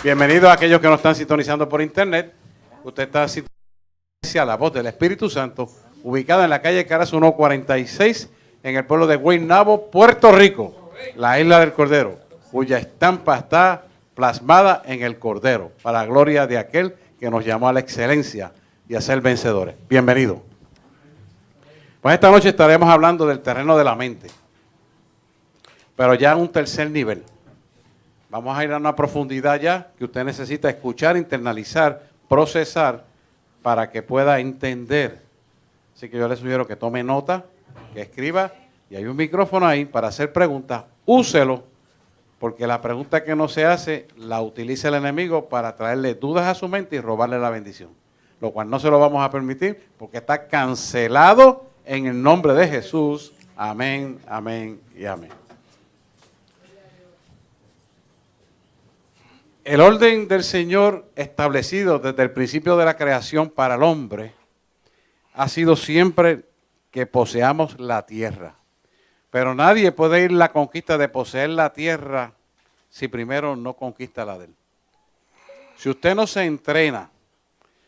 Bienvenidos a aquellos que nos están sintonizando por internet. Usted está sintonizando a la voz del Espíritu Santo, ubicada en la calle Caras 146, en el pueblo de Guaynabo, Puerto Rico, la isla del Cordero, cuya estampa está plasmada en el Cordero, para la gloria de aquel que nos llamó a la excelencia y a ser vencedores. Bienvenido. Pues esta noche estaremos hablando del terreno de la mente, pero ya en un tercer nivel. Vamos a ir a una profundidad ya que usted necesita escuchar, internalizar, procesar para que pueda entender. Así que yo le sugiero que tome nota, que escriba, y hay un micrófono ahí para hacer preguntas. Úselo, porque la pregunta que no se hace la utiliza el enemigo para traerle dudas a su mente y robarle la bendición. Lo cual no se lo vamos a permitir porque está cancelado en el nombre de Jesús. Amén, amén y amén. El orden del Señor establecido desde el principio de la creación para el hombre ha sido siempre que poseamos la tierra. Pero nadie puede ir a la conquista de poseer la tierra si primero no conquista la de él. Si usted no se entrena,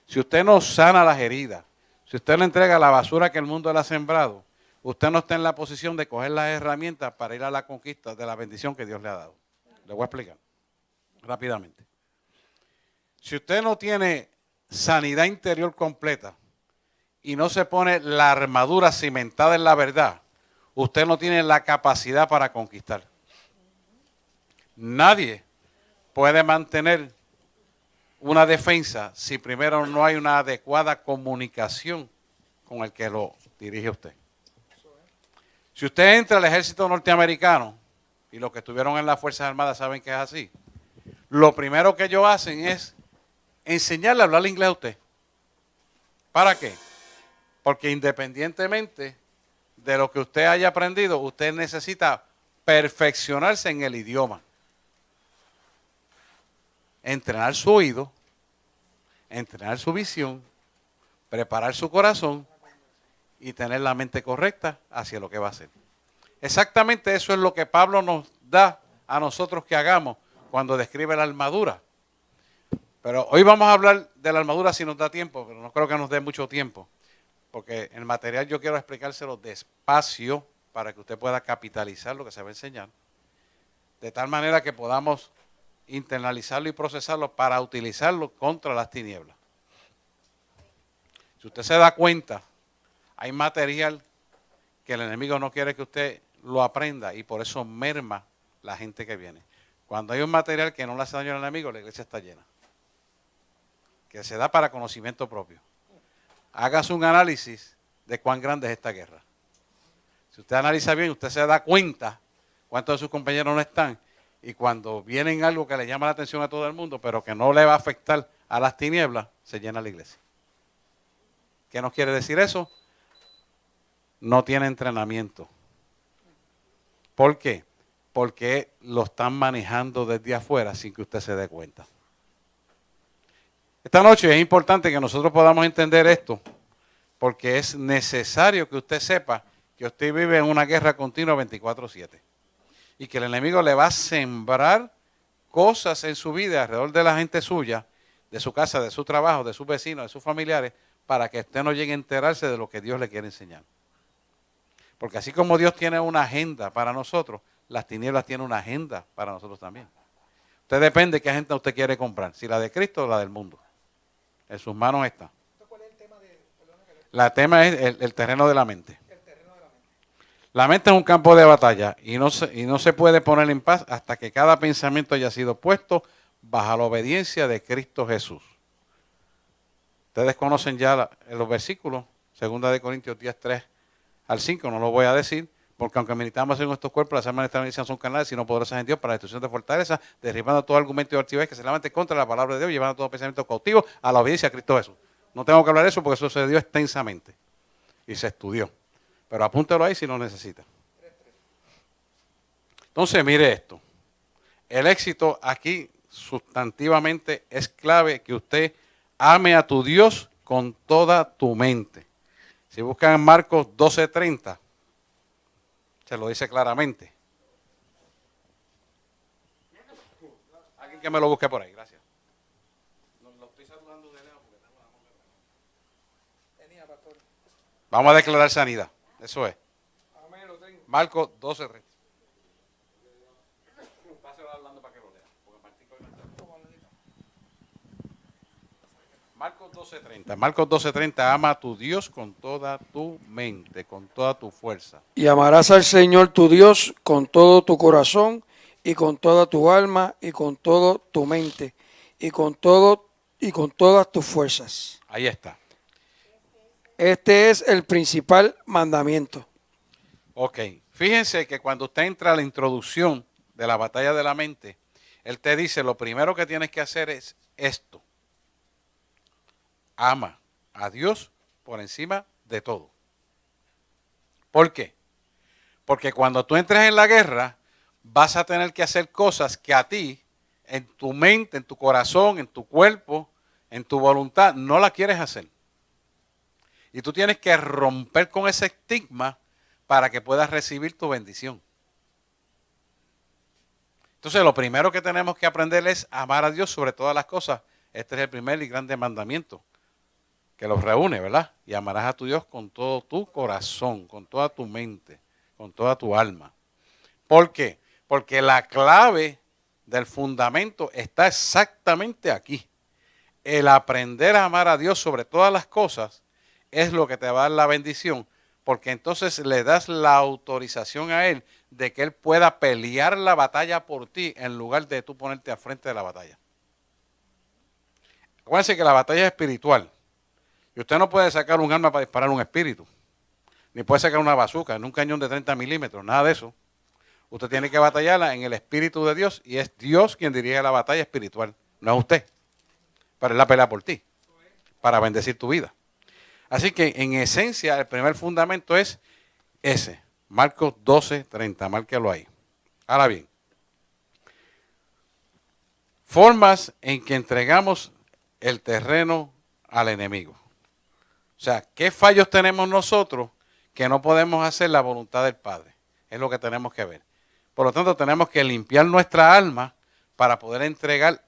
si usted no sana las heridas, si usted le entrega la basura que el mundo le ha sembrado, usted no está en la posición de coger las herramientas para ir a la conquista de la bendición que Dios le ha dado. Le voy a explicar rápidamente. Si usted no tiene sanidad interior completa y no se pone la armadura cimentada en la verdad, usted no tiene la capacidad para conquistar. Nadie puede mantener una defensa si primero no hay una adecuada comunicación con el que lo dirige a usted. Si usted entra al ejército norteamericano, y los que estuvieron en las Fuerzas Armadas saben que es así, lo primero que ellos hacen es enseñarle a hablar inglés a usted. ¿Para qué? Porque independientemente de lo que usted haya aprendido, usted necesita perfeccionarse en el idioma. Entrenar su oído, entrenar su visión, preparar su corazón y tener la mente correcta hacia lo que va a hacer. Exactamente eso es lo que Pablo nos da a nosotros que hagamos cuando describe la armadura. Pero hoy vamos a hablar de la armadura si nos da tiempo, pero no creo que nos dé mucho tiempo, porque el material yo quiero explicárselo despacio para que usted pueda capitalizar lo que se va a enseñar, de tal manera que podamos internalizarlo y procesarlo para utilizarlo contra las tinieblas. Si usted se da cuenta, hay material que el enemigo no quiere que usted lo aprenda y por eso merma la gente que viene. Cuando hay un material que no le hace daño al enemigo, la iglesia está llena. Que se da para conocimiento propio. Hágase un análisis de cuán grande es esta guerra. Si usted analiza bien, usted se da cuenta cuántos de sus compañeros no están. Y cuando vienen algo que le llama la atención a todo el mundo, pero que no le va a afectar a las tinieblas, se llena la iglesia. ¿Qué nos quiere decir eso? No tiene entrenamiento. ¿Por qué? Porque lo están manejando desde afuera sin que usted se dé cuenta. Esta noche es importante que nosotros podamos entender esto, porque es necesario que usted sepa que usted vive en una guerra continua 24/7 y que el enemigo le va a sembrar cosas en su vida alrededor de la gente suya, de su casa, de su trabajo, de sus vecinos, de sus familiares, para que usted no llegue a enterarse de lo que Dios le quiere enseñar. Porque así como Dios tiene una agenda para nosotros, las tinieblas tienen una agenda para nosotros también. Usted depende de qué agenda usted quiere comprar, si la de Cristo o la del mundo. En sus manos está. ¿Cuál es el tema de? El tema es el terreno de la mente. El terreno de la mente. La mente es un campo de batalla y no se puede poner en paz hasta que cada pensamiento haya sido puesto bajo la obediencia de Cristo Jesús. Ustedes conocen ya los versículos, 2 Corintios 10, 3-5, no lo voy a decir, porque aunque militamos en nuestros cuerpos, las armas de esta milicia son carnales, sino poderosas en Dios para la destrucción de fortaleza, derribando todo argumento y altivez que se levante contra la palabra de Dios, llevando todo pensamiento cautivo a la obediencia a Cristo Jesús. No tengo que hablar de eso porque eso se dio extensamente y se estudió. Pero apúntalo ahí si lo necesita. Entonces, mire esto. El éxito aquí sustantivamente es clave que usted ame a tu Dios con toda tu mente. Si buscan en Marcos 12:30, se lo dice claramente. Alguien que me lo busque por ahí, gracias. Vamos a declarar sanidad. Eso es. Marcos 12:30. Marcos 12:30. Marcos 12:30. Ama a tu Dios con toda tu mente, con toda tu fuerza. Y amarás al Señor tu Dios con todo tu corazón y con toda tu alma y con toda tu mente y con todas tus fuerzas. Ahí está. Este es el principal mandamiento. Ok. Fíjense que cuando usted entra a la introducción de la batalla de la mente, él te dice, lo primero que tienes que hacer es esto. Ama a Dios por encima de todo. ¿Por qué? Porque cuando tú entres en la guerra, vas a tener que hacer cosas que a ti, en tu mente, en tu corazón, en tu cuerpo, en tu voluntad, no la quieres hacer. Y tú tienes que romper con ese estigma para que puedas recibir tu bendición. Entonces, lo primero que tenemos que aprender es amar a Dios sobre todas las cosas. Este es el primer y grande mandamiento que los reúne, ¿verdad? Y amarás a tu Dios con todo tu corazón, con toda tu mente, con toda tu alma. ¿Por qué? Porque la clave del fundamento está exactamente aquí. El aprender a amar a Dios sobre todas las cosas es lo que te va a dar la bendición, porque entonces le das la autorización a Él de que Él pueda pelear la batalla por ti en lugar de tú ponerte al frente de la batalla. Acuérdense que la batalla es espiritual. Y usted no puede sacar un arma para disparar un espíritu. Ni puede sacar una bazooka, en un cañón de 30 milímetros, nada de eso. Usted tiene que batallarla en el Espíritu de Dios y es Dios quien dirige la batalla espiritual, no es usted. Pero Él la pelea por ti, para bendecir tu vida. Así que en esencia el primer fundamento es ese, Marcos 12:30, márquelo ahí. Ahora bien, formas en que entregamos el terreno al enemigo. O sea, ¿qué fallos tenemos nosotros que no podemos hacer la voluntad del Padre? Es lo que tenemos que ver. Por lo tanto, tenemos que limpiar nuestra alma para poder entregar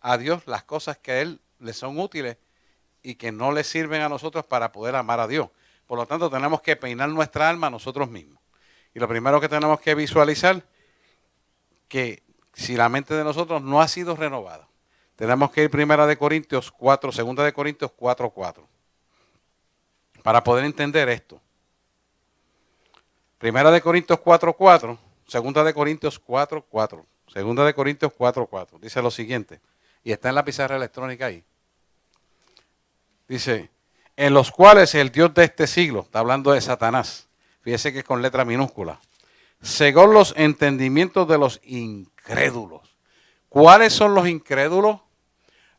a Dios las cosas que a Él le son útiles y que no le sirven a nosotros para poder amar a Dios. Por lo tanto, tenemos que peinar nuestra alma nosotros mismos. Y lo primero que tenemos que visualizar, que si la mente de nosotros no ha sido renovada, tenemos que ir 1 Corintios 4, 2 Corintios 4:4, para poder entender esto. 1 Corintios 4:4, 2 Corintios 4:4, 2 Corintios 4:4, dice lo siguiente, y está en la pizarra electrónica ahí. Dice, en los cuales el Dios de este siglo, está hablando de Satanás, fíjese que es con letra minúscula, cegó los entendimientos de los incrédulos. ¿Cuáles son los incrédulos?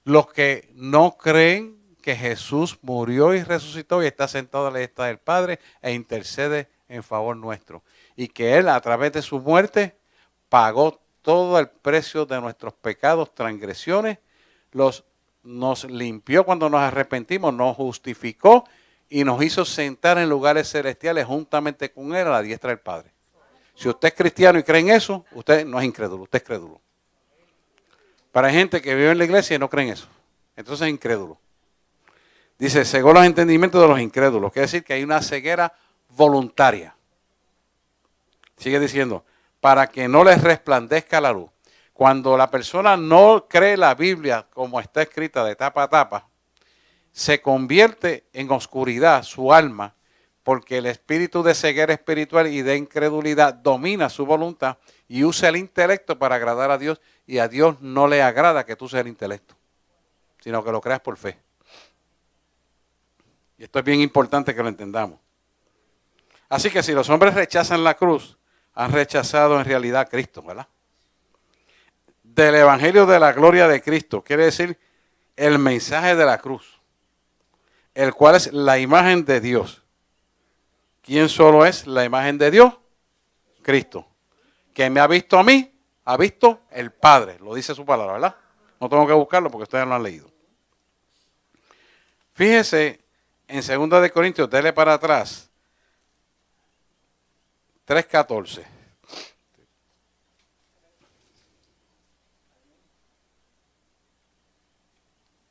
Los que no creen que Jesús murió y resucitó y está sentado a la diestra del Padre e intercede en favor nuestro. Y que Él a través de su muerte pagó todo el precio de nuestros pecados, transgresiones, nos limpió cuando nos arrepentimos, nos justificó y nos hizo sentar en lugares celestiales juntamente con Él a la diestra del Padre. Si usted es cristiano y cree en eso, usted no es incrédulo, usted es crédulo. Para gente que vive en la iglesia y no cree en eso, entonces es incrédulo. Dice, cegó los entendimientos de los incrédulos, quiere decir que hay una ceguera voluntaria. Sigue diciendo, para que no les resplandezca la luz. Cuando la persona no cree la Biblia como está escrita de tapa a tapa, se convierte en oscuridad su alma, porque el espíritu de ceguera espiritual y de incredulidad domina su voluntad y usa el intelecto para agradar a Dios, y a Dios no le agrada que tú seas el intelecto, sino que lo creas por fe. Y esto es bien importante que lo entendamos. Así que si los hombres rechazan la cruz, han rechazado en realidad a Cristo, ¿verdad? Del evangelio de la gloria de Cristo, quiere decir el mensaje de la cruz, el cual es la imagen de Dios. ¿Quién solo es la imagen de Dios? Cristo. Que me ha visto a mí, ha visto el Padre, lo dice su palabra, ¿verdad? No tengo que buscarlo porque ustedes lo han leído. Fíjese en 2 Corintios, dele para atrás, 3:14.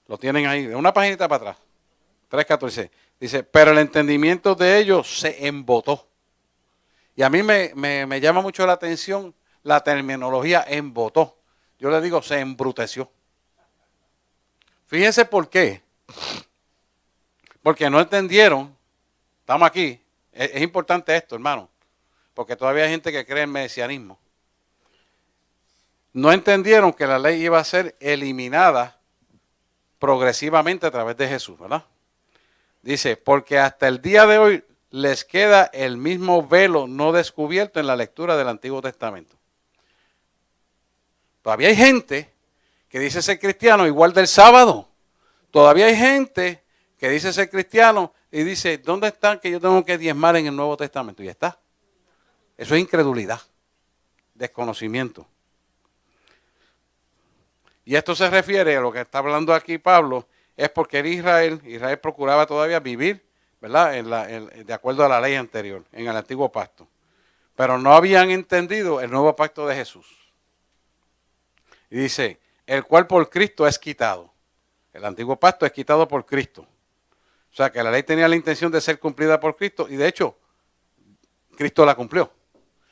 Lo tienen ahí, de una paginita para atrás. 3:14. Dice, pero el entendimiento de ellos se embotó. Y a mí me llama mucho la atención la terminología embotó. Yo le digo, se embruteció. Fíjense por qué. Porque no entendieron, estamos aquí, es importante esto, hermano, porque todavía hay gente que cree en mesianismo. No entendieron que la ley iba a ser eliminada progresivamente a través de Jesús, ¿verdad? Dice, porque hasta el día de hoy les queda el mismo velo no descubierto en la lectura del Antiguo Testamento. Todavía hay gente que dice ser cristiano igual del sábado. Todavía hay gente que dice ser cristiano y dice, ¿dónde están que yo tengo que diezmar en el Nuevo Testamento? Y ya está. Eso es incredulidad, desconocimiento. Y esto se refiere a lo que está hablando aquí Pablo, es porque Israel procuraba todavía vivir, ¿verdad? De acuerdo a la ley anterior, en el antiguo pacto. Pero no habían entendido el nuevo pacto de Jesús. Y dice, el cual por Cristo es quitado. El antiguo pacto es quitado por Cristo. O sea que la ley tenía la intención de ser cumplida por Cristo y de hecho, Cristo la cumplió.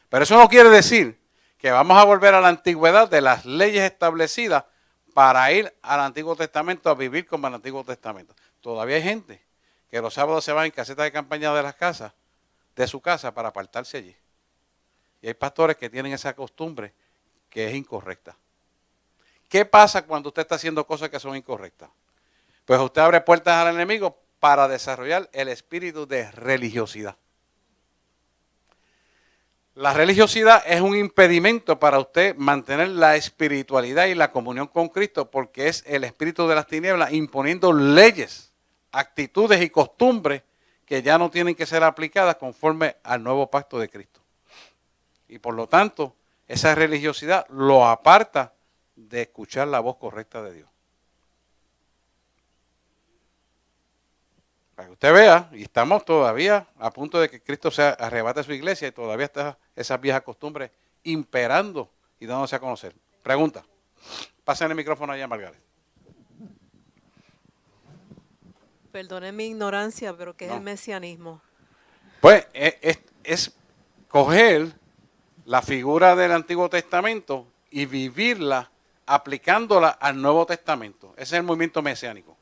Pero eso no quiere decir que vamos a volver a la antigüedad de las leyes establecidas para ir al Antiguo Testamento a vivir como el Antiguo Testamento. Todavía hay gente que los sábados se va en casetas de campaña de las casas, de su casa, para apartarse allí. Y hay pastores que tienen esa costumbre que es incorrecta. ¿Qué pasa cuando usted está haciendo cosas que son incorrectas? Pues usted abre puertas al enemigo para desarrollar el espíritu de religiosidad. La religiosidad es un impedimento para usted mantener la espiritualidad y la comunión con Cristo porque es el espíritu de las tinieblas imponiendo leyes, actitudes y costumbres que ya no tienen que ser aplicadas conforme al nuevo pacto de Cristo. Y por lo tanto, esa religiosidad lo aparta de escuchar la voz correcta de Dios. Para que usted vea, y estamos todavía a punto de que Cristo se arrebate su iglesia y todavía está esas viejas costumbres imperando y dándose a conocer. Pregunta. Pasen el micrófono allá, Margaret. Perdone mi ignorancia, pero ¿qué es No. el mesianismo? Pues es coger la figura del Antiguo Testamento y vivirla aplicándola al Nuevo Testamento. Ese es el movimiento mesiánico.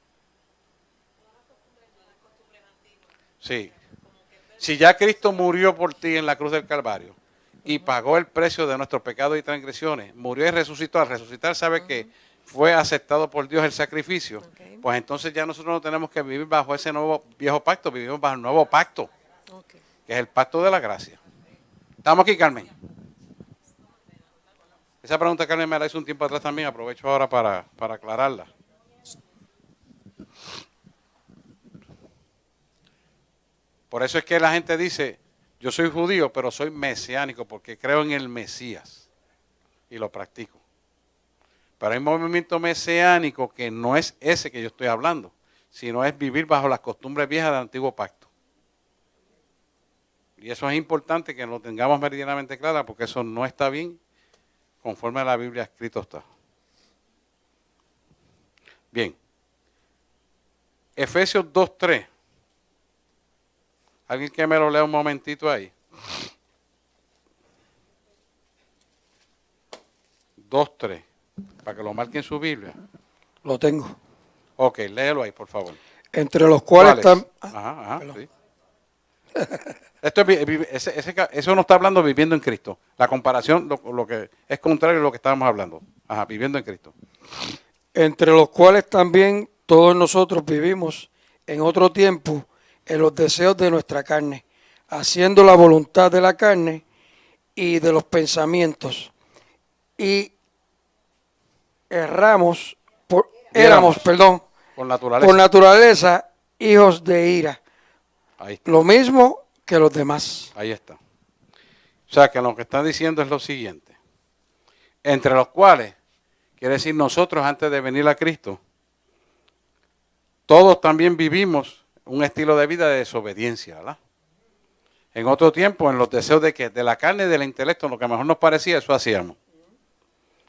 Sí. Si ya Cristo murió por ti en la cruz del Calvario y pagó el precio de nuestros pecados y transgresiones, murió y resucitó. Al resucitar sabe que fue aceptado por Dios el sacrificio. Okay. Pues entonces ya nosotros no tenemos que vivir bajo ese nuevo viejo pacto, vivimos bajo el nuevo pacto, Okay. que es el pacto de la gracia. ¿Estamos aquí, Carmen? Esa pregunta Carmen me la hizo un tiempo atrás también, aprovecho ahora para aclararla. Por eso es que la gente dice, yo soy judío, pero soy mesiánico porque creo en el Mesías y lo practico. Pero hay un movimiento mesiánico que no es ese que yo estoy hablando, sino es vivir bajo las costumbres viejas del antiguo pacto. Y eso es importante que lo tengamos meridianamente claro porque eso no está bien conforme a la Biblia escrito está. Bien. Efesios 2:3. ¿Alguien que me lo lea un momentito ahí? 2:3. Para que lo marque en su Biblia. Lo tengo. Ok, léelo ahí, por favor. Entre los cuales están... Ajá, perdón. sí. Eso no está hablando viviendo en Cristo. La comparación, lo que es contrario a lo que estábamos hablando. Ajá, viviendo en Cristo. Entre los cuales también todos nosotros vivimos en otro tiempo en los deseos de nuestra carne, haciendo la voluntad de la carne y de los pensamientos. Y éramos por naturaleza hijos de ira. Ahí está. Lo mismo que los demás. Ahí está. O sea, que lo que está diciendo es lo siguiente. Entre los cuales, quiere decir nosotros antes de venir a Cristo, todos también vivimos un estilo de vida de desobediencia, ¿verdad? En otro tiempo, en los deseos de la carne y del intelecto, lo que mejor nos parecía, eso hacíamos.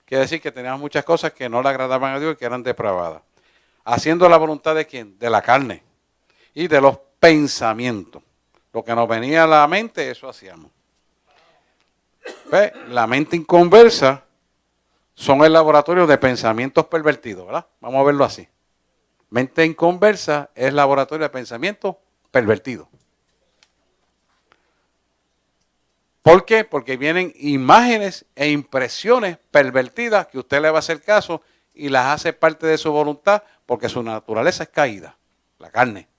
Quiere decir que teníamos muchas cosas que no le agradaban a Dios y que eran depravadas. Haciendo la voluntad de ¿quién? De la carne y de los pensamiento. Lo que nos venía a la mente, eso hacíamos. ¿Ve? La mente inconversa son el laboratorio de pensamientos pervertidos, ¿verdad? Vamos a verlo así. Mente inconversa es laboratorio de pensamientos pervertidos. ¿Por qué? Porque vienen imágenes e impresiones pervertidas que usted le va a hacer caso y las hace parte de su voluntad porque su naturaleza es caída, la carne.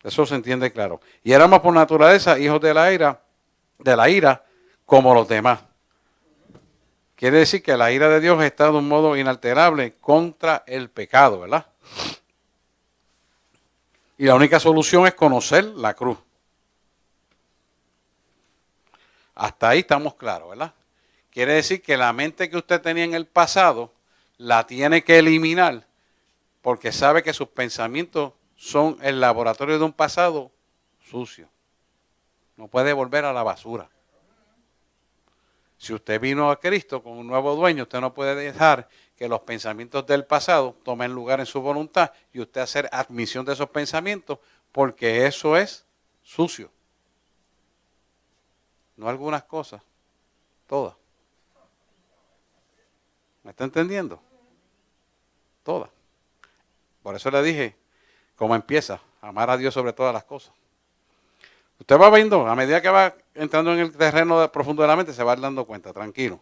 Eso se entiende claro. Y éramos por naturaleza hijos de la ira como los demás. Quiere decir que la ira de Dios está de un modo inalterable contra el pecado, ¿verdad? Y la única solución es conocer la cruz. Hasta ahí estamos claros, ¿verdad? Quiere decir que la mente que usted tenía en el pasado la tiene que eliminar porque sabe que sus pensamientos son el laboratorio de un pasado sucio. No puede volver a la basura. Si usted vino a Cristo con un nuevo dueño, usted no puede dejar que los pensamientos del pasado tomen lugar en su voluntad y usted hacer admisión de esos pensamientos porque eso es sucio. No algunas cosas, todas. ¿Me está entendiendo? Todas. Por eso le dije, ¿cómo empieza? Amar a Dios sobre todas las cosas. Usted va viendo, a medida que va entrando en el terreno profundo de la mente, se va dando cuenta, tranquilo.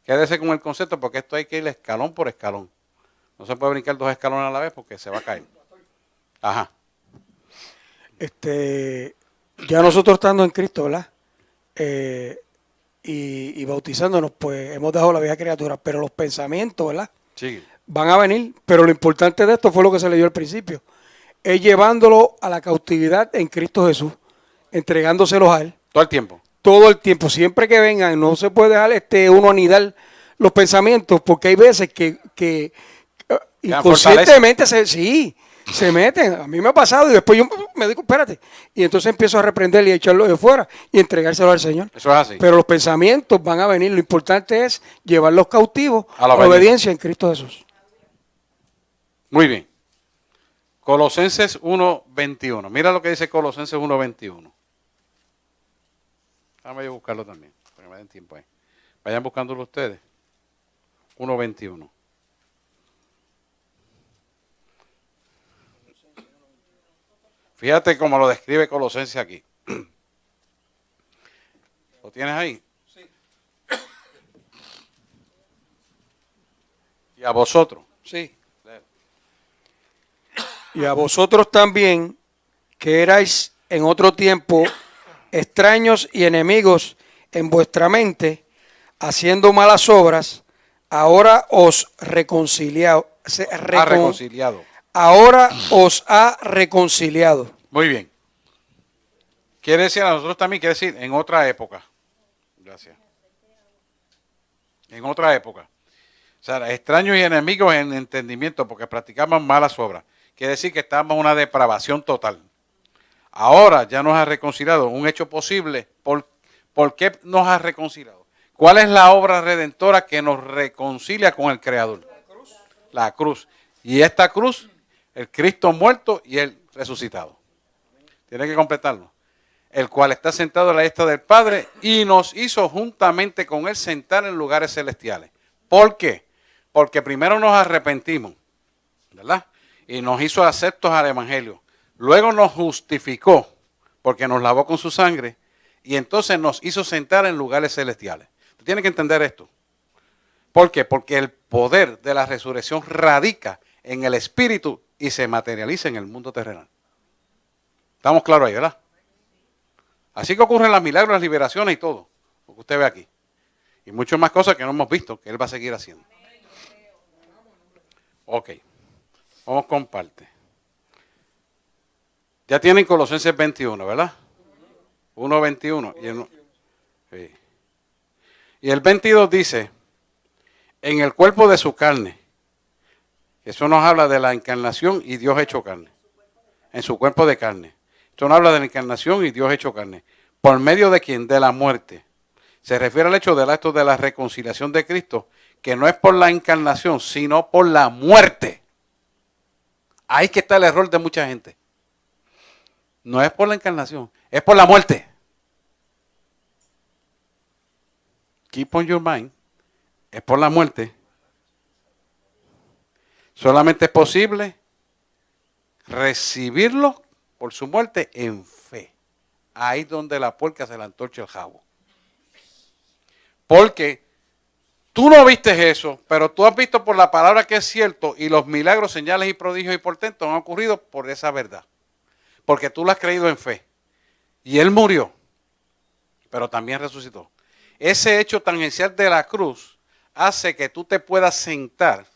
Quédese con el concepto porque esto hay que ir escalón por escalón. No se puede brincar 2 escalones a la vez porque se va a caer. Ajá. Ya nosotros estando en Cristo, ¿verdad? Y bautizándonos, pues hemos dejado la vieja criatura, pero los pensamientos, ¿verdad? Sigue. Van a venir, pero lo importante de esto fue lo que se leyó al principio, es llevándolo a la cautividad en Cristo Jesús, entregándoselos a Él. Todo el tiempo. Todo el tiempo, siempre que vengan, no se puede dejar uno anidar los pensamientos, porque hay veces que inconscientemente se meten. A mí me ha pasado y después yo me digo, espérate, y entonces empiezo a reprenderle y a echarlo de fuera y entregárselo al Señor. Eso es así. Pero los pensamientos van a venir, lo importante es llevarlos cautivos a la obediencia en Cristo Jesús. Muy bien. Colosenses 1:21. Mira lo que dice Colosenses 1:21. Déjame yo buscarlo también, para que me den tiempo ahí. Vayan buscándolo ustedes. 1:21. Fíjate cómo lo describe Colosenses aquí. ¿Lo tienes ahí? Sí. Y a vosotros. Sí. Y a vosotros también, que erais en otro tiempo extraños y enemigos en vuestra mente, haciendo malas obras, ahora os reconciliado. Reconciliado. Ahora os ha reconciliado. Muy bien. Quiere decir a nosotros también, quiere decir en otra época. Gracias. En otra época. O sea, extraños y enemigos en entendimiento porque practicaban malas obras. Quiere decir que estábamos en una depravación total. Ahora ya nos ha reconciliado, un hecho posible. ¿Por qué nos ha reconciliado? ¿Cuál es la obra redentora que nos reconcilia con el Creador? La cruz. Y esta cruz, el Cristo muerto y el resucitado. Tiene que completarlo. El cual está sentado a la diestra del Padre y nos hizo juntamente con Él sentar en lugares celestiales. ¿Por qué? Porque primero nos arrepentimos, ¿verdad? Y nos hizo aceptos al Evangelio. Luego nos justificó porque nos lavó con su sangre y entonces nos hizo sentar en lugares celestiales. Tú tienes que entender esto. ¿Por qué? Porque el poder de la resurrección radica en el Espíritu y se materializa en el mundo terrenal. ¿Estamos claros ahí, verdad? Así que ocurren los milagros, las liberaciones y todo, lo que usted ve aquí. Y muchas más cosas que no hemos visto, que Él va a seguir haciendo. Ok, vamos con parte. Ya tienen Colosenses 21, ¿verdad? 1:21. Y el 22 dice, en el cuerpo de su carne. Eso nos habla de la encarnación y Dios hecho carne. En su cuerpo de carne. Esto nos habla de la encarnación y Dios hecho carne. ¿Por medio de quién? De la muerte. Se refiere al hecho del acto de la reconciliación de Cristo, que no es por la encarnación, sino por la muerte. Ahí que está el error de mucha gente. No es por la encarnación, es por la muerte. Keep on your mind. Es por la muerte. Solamente es posible recibirlo por su muerte en fe. Ahí donde la puerca se le antorcha el jabo. Porque tú no viste eso, pero tú has visto por la palabra que es cierto y los milagros, señales y prodigios y portentos han ocurrido por esa verdad. Porque tú lo has creído en fe. Y Él murió, pero también resucitó. Ese hecho tangencial de la cruz hace que tú te puedas sentar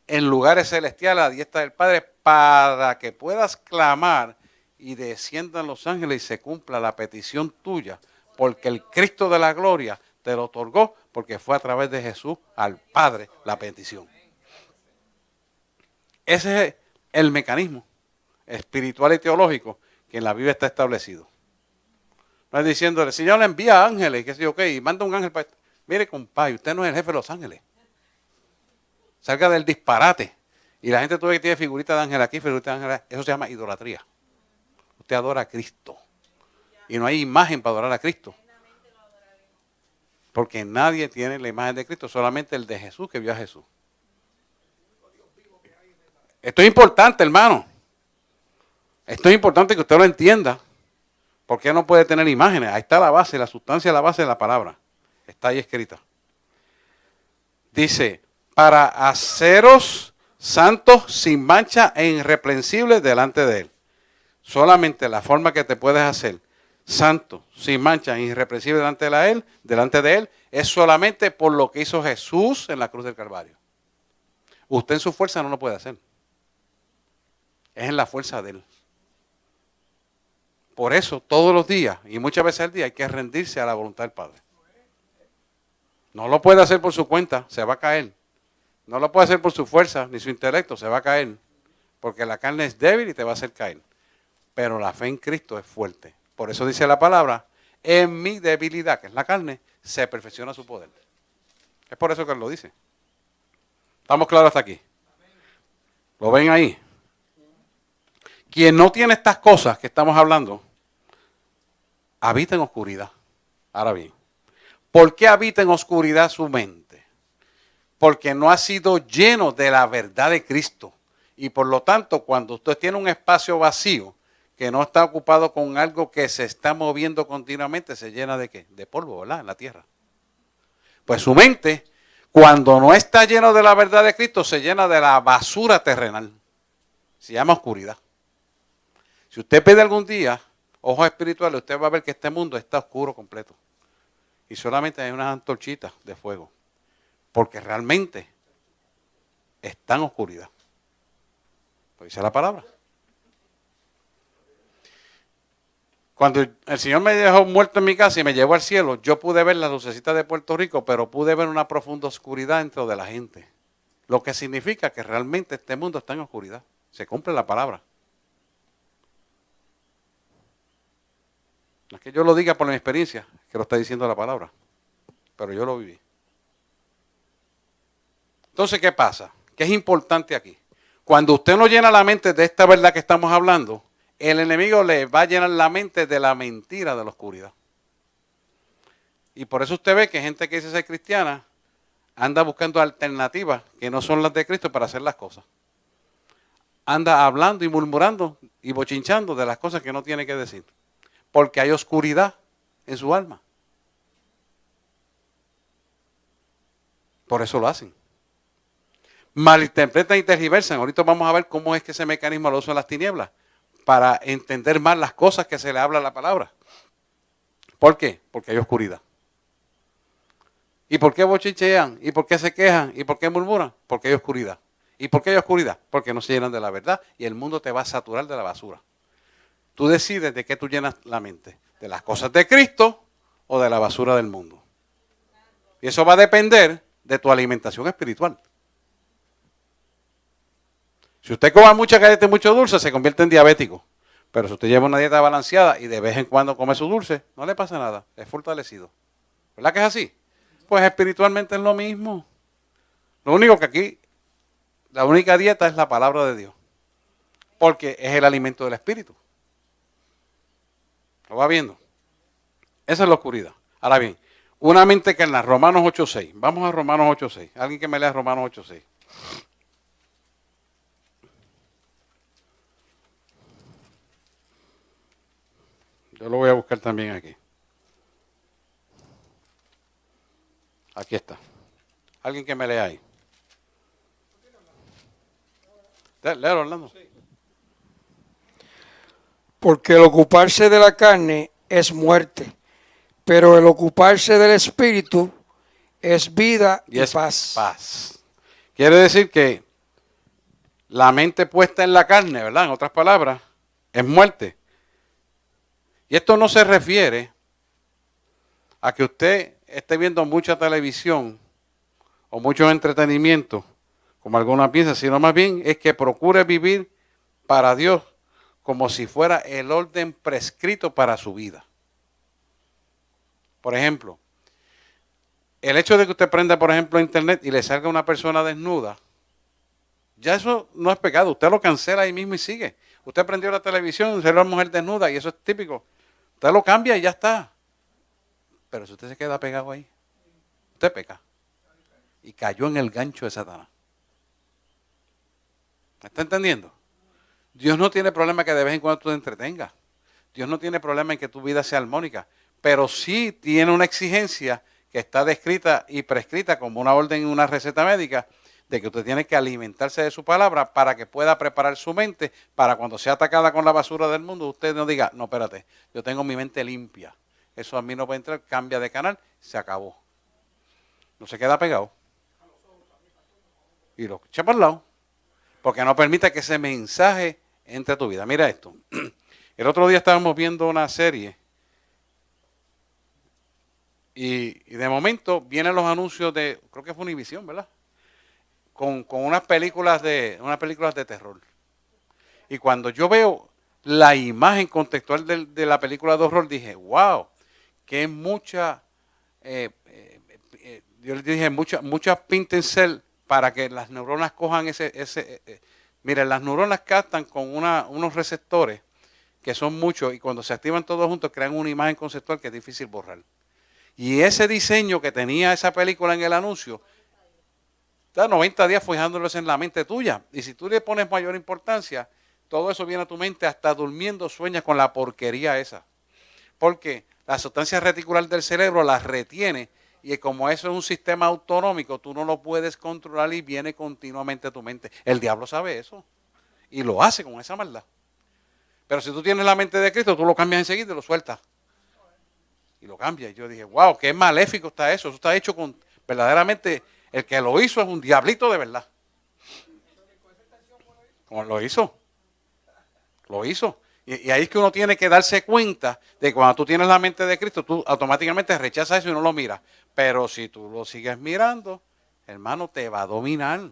en lugares celestiales a la diestra del Padre para que puedas clamar y desciendan los ángeles y se cumpla la petición tuya, porque el Cristo de la gloria te lo otorgó, porque fue a través de Jesús al Padre la petición. Ese es el mecanismo espiritual y teológico que en la Biblia está establecido. No es diciéndole, Señor le envía ángeles, que sé yo, y manda un ángel para esto. Mire, compadre, usted no es el jefe de los ángeles. Salga del disparate. Y la gente todavía tiene figuritas de ángel aquí, figuritas de ángel allá. Eso se llama idolatría. Usted adora a Cristo. Y no hay imagen para adorar a Cristo. Porque nadie tiene la imagen de Cristo, solamente el de Jesús que vio a Jesús. Esto es importante, hermano. Esto es importante que usted lo entienda. ¿Por qué no puede tener imágenes? Ahí está la base, la sustancia, la base de la palabra. Está ahí escrita. Dice, para haceros santos sin mancha e irreprensibles delante de Él. Solamente la forma que te puedes hacer santo, sin mancha e irreprensible delante de Él, es solamente por lo que hizo Jesús en la cruz del Calvario. Usted en su fuerza no lo puede hacer. Es en la fuerza de Él. Por eso, todos los días, y muchas veces al día, hay que rendirse a la voluntad del Padre. No lo puede hacer por su cuenta, se va a caer. No lo puede hacer por su fuerza, ni su intelecto, se va a caer. Porque la carne es débil y te va a hacer caer. Pero la fe en Cristo es fuerte. Por eso dice la palabra, en mi debilidad, que es la carne, se perfecciona su poder. Es por eso que Él lo dice. ¿Estamos claros hasta aquí? ¿Lo ven ahí? Quien no tiene estas cosas que estamos hablando, habita en oscuridad. Ahora bien, ¿por qué habita en oscuridad su mente? Porque no ha sido lleno de la verdad de Cristo. Y por lo tanto, cuando usted tiene un espacio vacío, que no está ocupado con algo que se está moviendo continuamente, se llena de ¿qué? De polvo, ¿verdad? En la tierra. Pues su mente, cuando no está lleno de la verdad de Cristo, se llena de la basura terrenal. Se llama oscuridad. Si usted pide algún día ojos espirituales, usted va a ver que este mundo está oscuro completo. Y solamente hay unas antorchitas de fuego. Porque realmente está en oscuridad. Lo dice la palabra. Cuando el Señor me dejó muerto en mi casa y me llevó al cielo, yo pude ver las lucecitas de Puerto Rico, pero pude ver una profunda oscuridad dentro de la gente. Lo que significa que realmente este mundo está en oscuridad. Se cumple la palabra. No es que yo lo diga por mi experiencia, que lo está diciendo la palabra, pero yo lo viví. Entonces, ¿qué pasa? ¿Qué es importante aquí? Cuando usted no llena la mente de esta verdad que estamos hablando, el enemigo le va a llenar la mente de la mentira de la oscuridad. Y por eso usted ve que gente que dice ser cristiana anda buscando alternativas que no son las de Cristo para hacer las cosas. Anda hablando y murmurando y bochinchando de las cosas que no tiene que decir. Porque hay oscuridad en su alma. Por eso lo hacen. Malinterpretan y tergiversan. Ahorita vamos a ver cómo es que ese mecanismo lo usan las tinieblas para entender más las cosas que se le habla a la palabra. ¿Por qué? Porque hay oscuridad. ¿Y por qué bochinchean? ¿Y por qué se quejan? ¿Y por qué murmuran? Porque hay oscuridad. ¿Y por qué hay oscuridad? Porque no se llenan de la verdad y el mundo te va a saturar de la basura. Tú decides de qué tú llenas la mente, de las cosas de Cristo o de la basura del mundo. Y eso va a depender de tu alimentación espiritual. Si usted come mucha galleta y mucho dulce, se convierte en diabético. Pero si usted lleva una dieta balanceada y de vez en cuando come su dulce, no le pasa nada, es fortalecido. ¿Verdad que es así? Pues espiritualmente es lo mismo. Lo único que aquí, la única dieta es la palabra de Dios. Porque es el alimento del espíritu. ¿Lo va viendo? Esa es la oscuridad. Ahora bien, una mente que en la Romanos 8.6. Vamos a Romanos 8.6. Alguien que me lea Romanos 8.6. Yo lo voy a buscar también aquí. Aquí está. Alguien que me lea ahí. Léelo, Orlando. Porque el ocuparse de la carne es muerte, pero el ocuparse del espíritu es vida y es paz. paz. Quiere decir que la mente puesta en la carne, ¿verdad? En otras palabras, es muerte. Y esto no se refiere a que usted esté viendo mucha televisión o mucho entretenimiento, como alguna piensa, sino más bien es que procure vivir para Dios como si fuera el orden prescrito para su vida. Por ejemplo, el hecho de que usted prenda, por ejemplo, internet y le salga una persona desnuda, ya eso no es pecado. Usted lo cancela ahí mismo y sigue. Usted prendió la televisión y salió una mujer desnuda y eso es típico. Usted lo cambia y ya está. Pero si usted se queda pegado ahí, usted peca. Y cayó en el gancho de Satanás. ¿Me está entendiendo? Dios no tiene problema que de vez en cuando tú te entretengas. Dios no tiene problema en que tu vida sea armónica. Pero sí tiene una exigencia que está descrita y prescrita como una orden en una receta médica de que usted tiene que alimentarse de su palabra para que pueda preparar su mente para cuando sea atacada con la basura del mundo, usted no diga, no, espérate, yo tengo mi mente limpia. Eso a mí no puede entrar, cambia de canal, se acabó. No se queda pegado. Y lo echa para el lado. Porque no permite que ese mensaje entre a tu vida. Mira esto. El otro día estábamos viendo una serie y de momento vienen los anuncios de, creo que fue Univision, ¿verdad? Con unas películas de terror. Y cuando yo veo la imagen contextual de la película de horror, dije, wow, que mucha, yo les dije, muchas Pinterest para que las neuronas cojan miren, las neuronas captan con unos receptores que son muchos y cuando se activan todos juntos crean una imagen conceptual que es difícil borrar. Y ese diseño que tenía esa película en el anuncio, está 90 días fijándolos en la mente tuya. Y si tú le pones mayor importancia, todo eso viene a tu mente, hasta durmiendo sueñas con la porquería esa. Porque la sustancia reticular del cerebro la retiene y como eso es un sistema autonómico, tú no lo puedes controlar y viene continuamente a tu mente. El diablo sabe eso y lo hace con esa maldad. Pero si tú tienes la mente de Cristo, tú lo cambias enseguida y lo sueltas. Y lo cambias. Y yo dije, wow, qué maléfico está eso. Eso está hecho con, verdaderamente, el que lo hizo es un diablito de verdad. Como lo hizo. Lo hizo. Y ahí es que uno tiene que darse cuenta de que cuando tú tienes la mente de Cristo, tú automáticamente rechazas eso y no lo miras. Pero si tú lo sigues mirando, hermano, te va a dominar.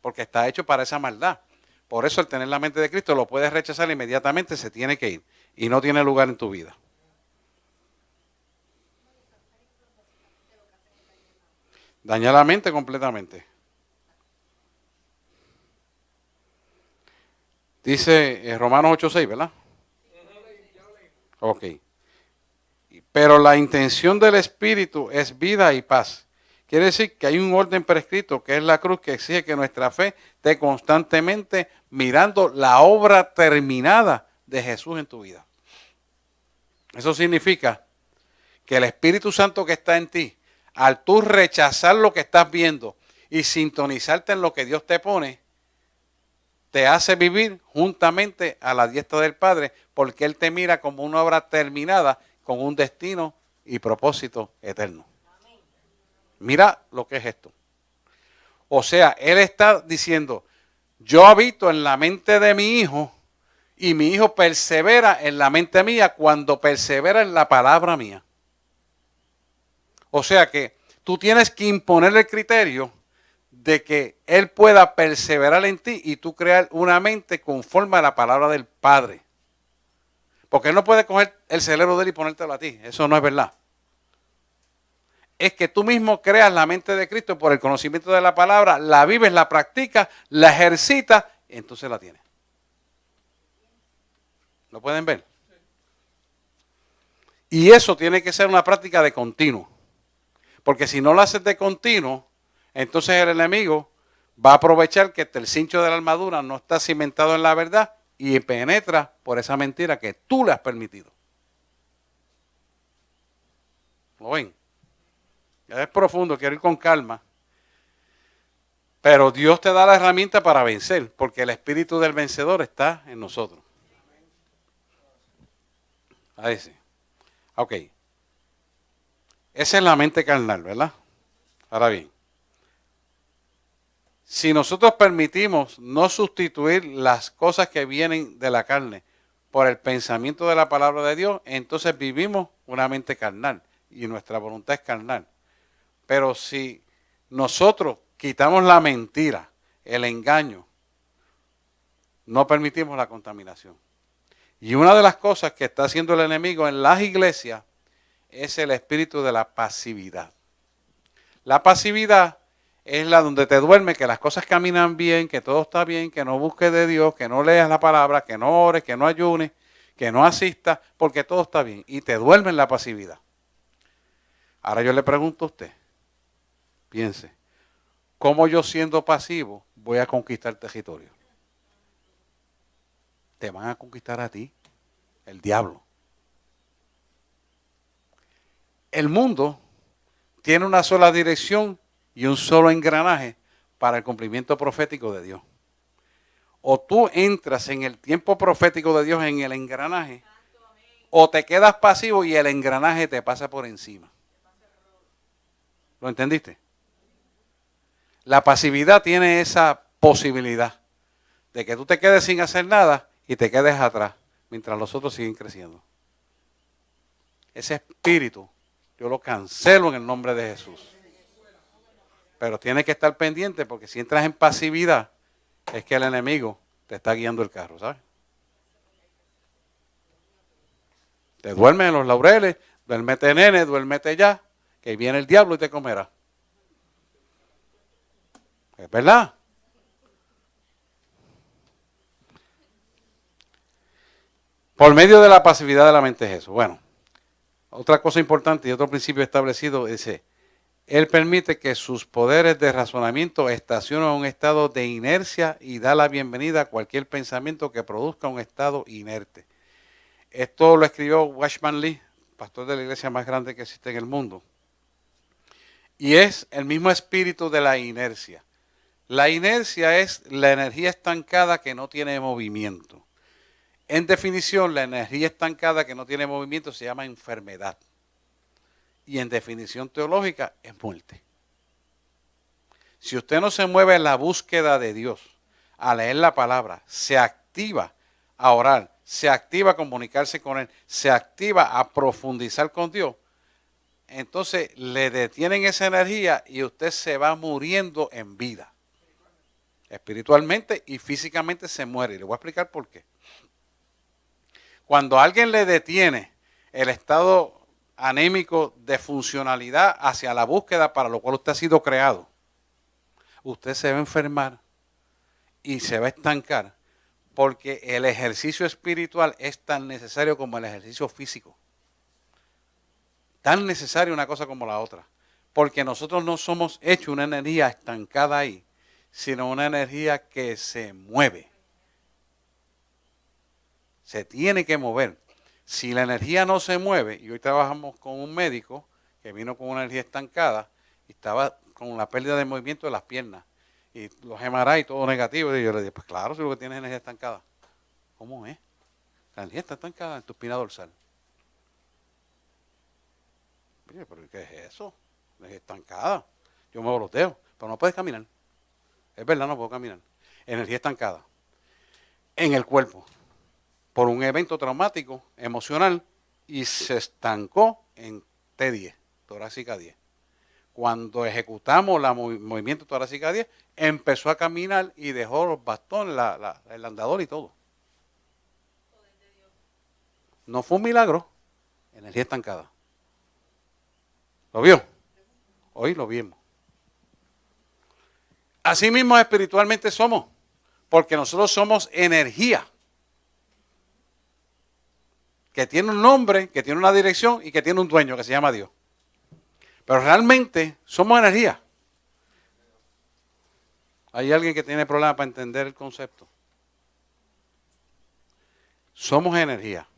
Porque está hecho para esa maldad. Por eso el tener la mente de Cristo lo puedes rechazar inmediatamente, se tiene que ir. Y no tiene lugar en tu vida. Daña la mente completamente. Dice Romanos 8.6, ¿verdad? Ok. Pero la intención del Espíritu es vida y paz. Quiere decir que hay un orden prescrito que es la cruz que exige que nuestra fe esté constantemente mirando la obra terminada de Jesús en tu vida. Eso significa que el Espíritu Santo que está en ti, al tú rechazar lo que estás viendo y sintonizarte en lo que Dios te pone, te hace vivir juntamente a la diestra del Padre, porque Él te mira como una obra terminada con un destino y propósito eterno. Mira lo que es esto. O sea, Él está diciendo, yo habito en la mente de mi hijo y mi hijo persevera en la mente mía cuando persevera en la palabra mía. O sea que tú tienes que imponer el criterio de que Él pueda perseverar en ti y tú crear una mente conforme a la palabra del Padre. Porque Él no puede coger el cerebro de Él y ponértelo a ti. Eso no es verdad. Es que tú mismo creas la mente de Cristo por el conocimiento de la palabra, la vives, la practicas, la ejercitas, y entonces la tienes. ¿Lo pueden ver? Y eso tiene que ser una práctica de continuo. Porque si no lo haces de continuo, entonces el enemigo va a aprovechar que el cincho de la armadura no está cimentado en la verdad y penetra por esa mentira que tú le has permitido. ¿Lo ven? Es profundo, quiero ir con calma. Pero Dios te da la herramienta para vencer, porque el espíritu del vencedor está en nosotros. Ahí sí. Ok. Esa es la mente carnal, ¿verdad? Ahora bien, si nosotros permitimos no sustituir las cosas que vienen de la carne por el pensamiento de la palabra de Dios, entonces vivimos una mente carnal y nuestra voluntad es carnal. Pero si nosotros quitamos la mentira, el engaño, no permitimos la contaminación. Y una de las cosas que está haciendo el enemigo en las iglesias es el espíritu de la pasividad. La pasividad es la donde te duerme, que las cosas caminan bien, que todo está bien, que no busques de Dios, que no leas la palabra, que no ores, que no ayunes, que no asistas, porque todo está bien. Y te duerme en la pasividad. Ahora yo le pregunto a usted, piense, ¿cómo yo siendo pasivo voy a conquistar territorio? Te van a conquistar a ti, el diablo. El mundo tiene una sola dirección y un solo engranaje para el cumplimiento profético de Dios. O tú entras en el tiempo profético de Dios en el engranaje, o te quedas pasivo y el engranaje te pasa por encima. ¿Lo entendiste? La pasividad tiene esa posibilidad de que tú te quedes sin hacer nada y te quedes atrás mientras los otros siguen creciendo. Ese espíritu yo lo cancelo en el nombre de Jesús. Pero tienes que estar pendiente porque si entras en pasividad es que el enemigo te está guiando el carro, ¿sabes? Te duermes en los laureles, duérmete nene, duérmete ya, que viene el diablo y te comerá. ¿Es verdad? Por medio de la pasividad de la mente es eso. Bueno, otra cosa importante y otro principio establecido es Él permite que sus poderes de razonamiento estacionen un estado de inercia y da la bienvenida a cualquier pensamiento que produzca un estado inerte. Esto lo escribió Watchman Nee, pastor de la iglesia más grande que existe en el mundo. Y es el mismo espíritu de la inercia. La inercia es la energía estancada que no tiene movimiento. En definición, la energía estancada que no tiene movimiento se llama enfermedad. Y en definición teológica es muerte. Si usted no se mueve en la búsqueda de Dios, a leer la palabra, se activa a orar, se activa a comunicarse con Él, se activa a profundizar con Dios, entonces le detienen esa energía y usted se va muriendo en vida. Espiritualmente y físicamente se muere. Y le voy a explicar por qué. Cuando alguien le detiene el estado anémico de funcionalidad hacia la búsqueda para lo cual usted ha sido creado, usted se va a enfermar y se va a estancar porque el ejercicio espiritual es tan necesario como el ejercicio físico. Tan necesario una cosa como la otra. Porque nosotros no somos hechos una energía estancada ahí, sino una energía que se mueve. Se tiene que mover. Si la energía no se mueve, y hoy trabajamos con un médico que vino con una energía estancada y estaba con la pérdida de movimiento de las piernas y los MRI y todo negativo, y yo le dije, pues claro, si lo que tienes es energía estancada. ¿Cómo es? La energía está estancada en tu espina dorsal. Oye, pero ¿qué es eso? Energía estancada. Yo muevo los dedos, pero no puedes caminar. Es verdad, no puedo caminar. Energía estancada en el cuerpo por un evento traumático, emocional, y se estancó en T10, torácica 10. Cuando ejecutamos el movimiento torácica 10, empezó a caminar y dejó los bastones, el andador y todo. No fue un milagro, energía estancada. ¿Lo vio? Hoy lo vimos. Así mismo espiritualmente somos, porque nosotros somos energía. que tiene un nombre, que tiene una dirección y que tiene un dueño que se llama Dios. Pero realmente somos energía. ¿Hay alguien que tiene problemas para entender el concepto? Somos energía.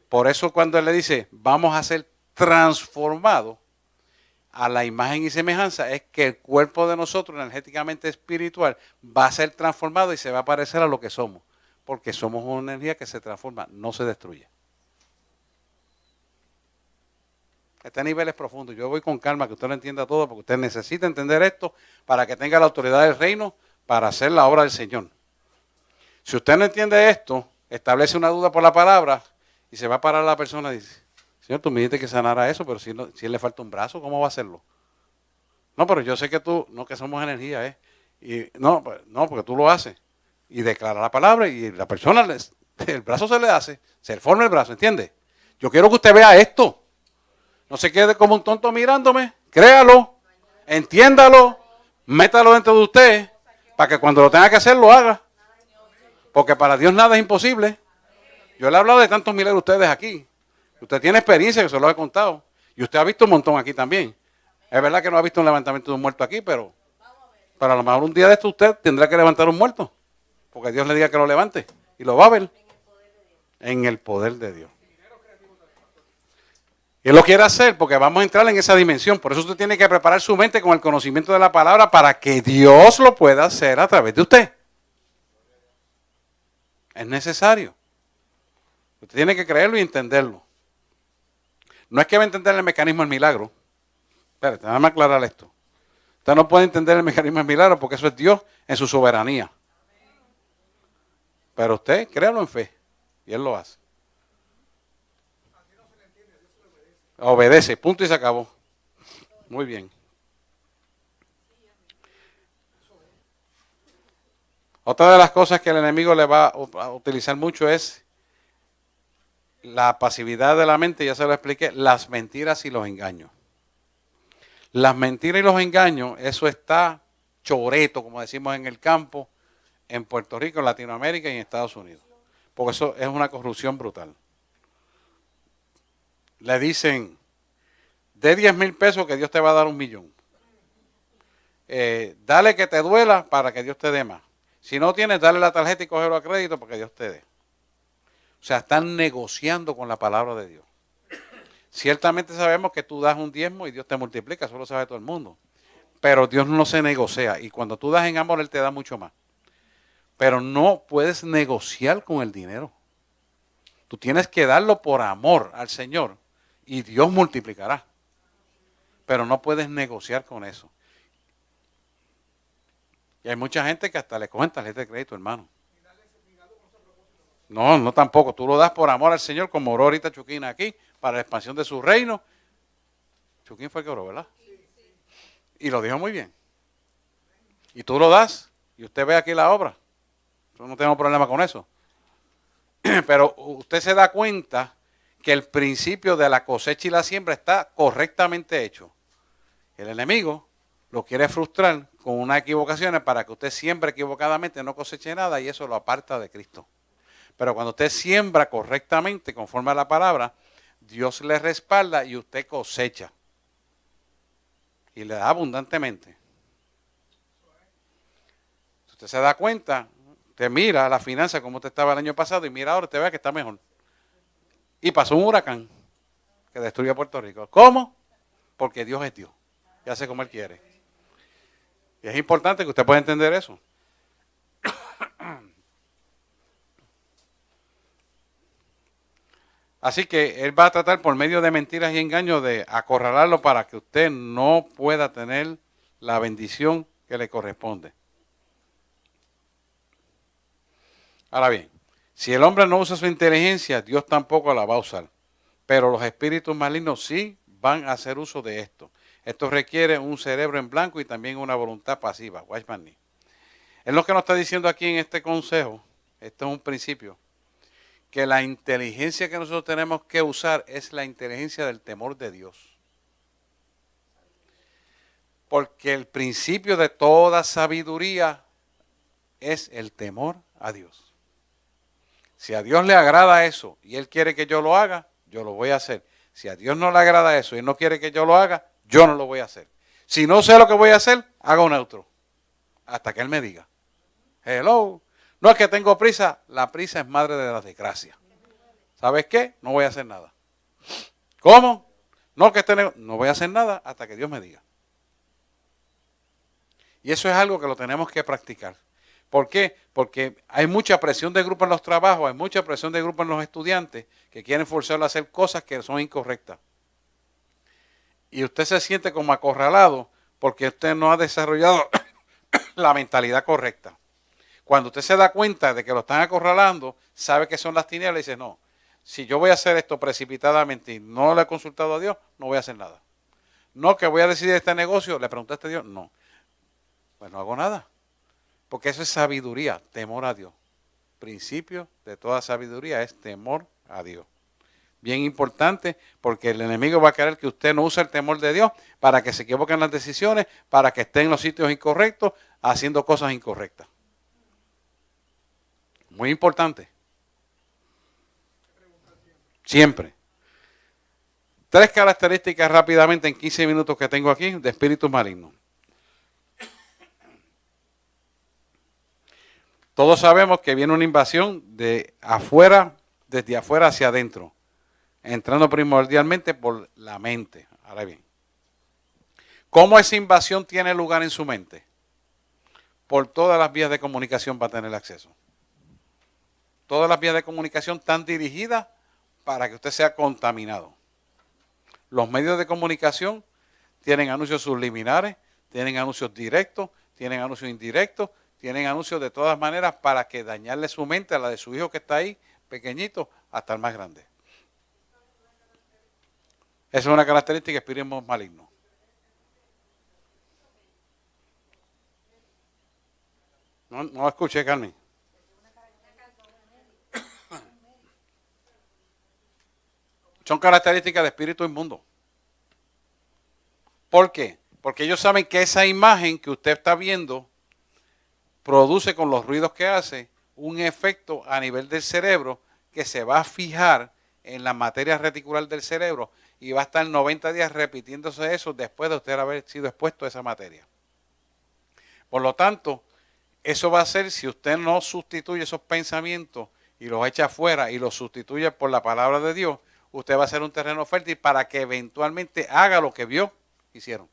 Por eso cuando él le dice, vamos a ser transformados a la imagen y semejanza, es que el cuerpo de nosotros, energéticamente espiritual, va a ser transformado y se va a parecer a lo que somos. Porque somos una energía que se transforma, no se destruye. Este nivel es profundo. Yo voy con calma, que usted lo entienda todo, porque usted necesita entender esto para que tenga la autoridad del reino para hacer la obra del Señor. Si usted no entiende esto, establece una duda por la palabra y se va a parar la persona y dice, Señor, tú me dijiste que sanara eso, pero si él le falta un brazo, ¿cómo va a hacerlo? No, pero yo sé que tú, no, que somos energía, ¿eh? Y no, porque tú lo haces. Y declara la palabra y la persona, el brazo se le hace, se le forma el brazo, ¿entiende? Yo quiero que usted vea esto. No se quede como un tonto mirándome. Créalo, entiéndalo, métalo dentro de usted para que cuando lo tenga que hacer lo haga. Porque para Dios nada es imposible. Yo le he hablado de tantos milagros a ustedes aquí. Usted tiene experiencia, que se lo he contado. Y usted ha visto un montón aquí también. Es verdad que no ha visto un levantamiento de un muerto aquí, pero a lo mejor un día de esto usted tendrá que levantar un muerto. Porque Dios le diga que lo levante. Y lo va a ver. En el poder de Dios. Y Él lo quiere hacer porque vamos a entrar en esa dimensión. Por eso usted tiene que preparar su mente con el conocimiento de la palabra para que Dios lo pueda hacer a través de usted. Es necesario. Usted tiene que creerlo y entenderlo. No es que va a entender el mecanismo del milagro. Espérate, déjame aclarar esto. Usted no puede entender el mecanismo del milagro porque eso es Dios en su soberanía. Pero usted créalo en fe y Él lo hace. Obedece, punto y se acabó. Muy bien. Otra de las cosas que el enemigo le va a utilizar mucho es la pasividad de la mente, ya se lo expliqué, las mentiras y los engaños. Las mentiras y los engaños, eso está choreto, como decimos en el campo, en Puerto Rico, en Latinoamérica y en Estados Unidos. Porque eso es una corrupción brutal. Le dicen, de 10,000 pesos que Dios te va a dar 1,000,000. Dale que te duela para que Dios te dé más. Si no tienes, dale la tarjeta y cógelo a crédito para que Dios te dé. O sea, están negociando con la palabra de Dios. Ciertamente sabemos que tú das un diezmo y Dios te multiplica, eso lo sabe todo el mundo. Pero Dios no se negocia y cuando tú das en amor, Él te da mucho más. Pero no puedes negociar con el dinero. Tú tienes que darlo por amor al Señor y Dios multiplicará. Pero no puedes negociar con eso. Y hay mucha gente que hasta le cogen tarjeta de crédito, hermano. No tampoco. Tú lo das por amor al Señor, como oró ahorita Chuquín aquí, para la expansión de su reino. Chuquín fue el que oró, ¿verdad? Y lo dijo muy bien. Y tú lo das, y usted ve aquí la obra. Yo no tengo problema con eso. Pero usted se da cuenta que el principio de la cosecha y la siembra está correctamente hecho. El enemigo lo quiere frustrar con unas equivocaciones para que usted siembre equivocadamente, no coseche nada y eso lo aparta de Cristo. Pero cuando usted siembra correctamente, conforme a la palabra, Dios le respalda y usted cosecha. Y le da abundantemente. Si usted se da cuenta, usted mira la finanza como usted estaba el año pasado y mira ahora, usted ve que está mejor. Y pasó un huracán que destruyó Puerto Rico. ¿Cómo? Porque Dios es Dios. Y hace como Él quiere. Y es importante que usted pueda entender eso. Así que Él va a tratar por medio de mentiras y engaños de acorralarlo para que usted no pueda tener la bendición que le corresponde. Ahora bien, si el hombre no usa su inteligencia, Dios tampoco la va a usar. Pero los espíritus malignos sí van a hacer uso de esto. Esto requiere un cerebro en blanco y también una voluntad pasiva. Watchman. Es lo que nos está diciendo aquí en este consejo. Esto es un principio. Que la inteligencia que nosotros tenemos que usar es la inteligencia del temor de Dios. Porque el principio de toda sabiduría es el temor a Dios. Si a Dios le agrada eso y Él quiere que yo lo haga, yo lo voy a hacer. Si a Dios no le agrada eso y no quiere que yo lo haga, yo no lo voy a hacer. Si no sé lo que voy a hacer, hago neutro. Hasta que Él me diga. Hello. No es que tengo prisa. La prisa es madre de la desgracia. ¿Sabes qué? No voy a hacer nada. ¿Cómo? No que no voy a hacer nada hasta que Dios me diga. Y eso es algo que lo tenemos que practicar. ¿Por qué? Porque hay mucha presión de grupo en los trabajos, hay mucha presión de grupo en los estudiantes que quieren forzarlo a hacer cosas que son incorrectas. Y usted se siente como acorralado porque usted no ha desarrollado la mentalidad correcta. Cuando usted se da cuenta de que lo están acorralando, sabe que son las tinieblas y dice, no, si yo voy a hacer esto precipitadamente y no le he consultado a Dios, no voy a hacer nada. No que voy a decidir este negocio, ¿le preguntaste a Dios? No. Pues no hago nada. Porque eso es sabiduría, temor a Dios. Principio de toda sabiduría es temor a Dios. Bien importante, porque el enemigo va a querer que usted no use el temor de Dios para que se equivoque en las decisiones, para que esté en los sitios incorrectos, haciendo cosas incorrectas. Muy importante. Siempre. 3 características rápidamente en 15 minutos que tengo aquí de espíritus malignos. Todos sabemos que viene una invasión de afuera, desde afuera hacia adentro, entrando primordialmente por la mente. Ahora bien, ¿cómo esa invasión tiene lugar en su mente? Por todas las vías de comunicación va a tener acceso. Todas las vías de comunicación están dirigidas para que usted sea contaminado. Los medios de comunicación tienen anuncios subliminares, tienen anuncios directos, tienen anuncios indirectos, tienen anuncios de todas maneras para que dañarle su mente a la de su hijo que está ahí, pequeñito, hasta el más grande. Esa es una característica de espíritus malignos. No escuché, Carmen. Son características de espíritu inmundo. ¿Por qué? Porque ellos saben que esa imagen que usted está viendo produce con los ruidos que hace un efecto a nivel del cerebro que se va a fijar en la materia reticular del cerebro y va a estar 90 días repitiéndose eso después de usted haber sido expuesto a esa materia. Por lo tanto, eso va a ser, si usted no sustituye esos pensamientos y los echa afuera y los sustituye por la palabra de Dios, usted va a ser un terreno fértil para que eventualmente haga lo que vio, hicieron.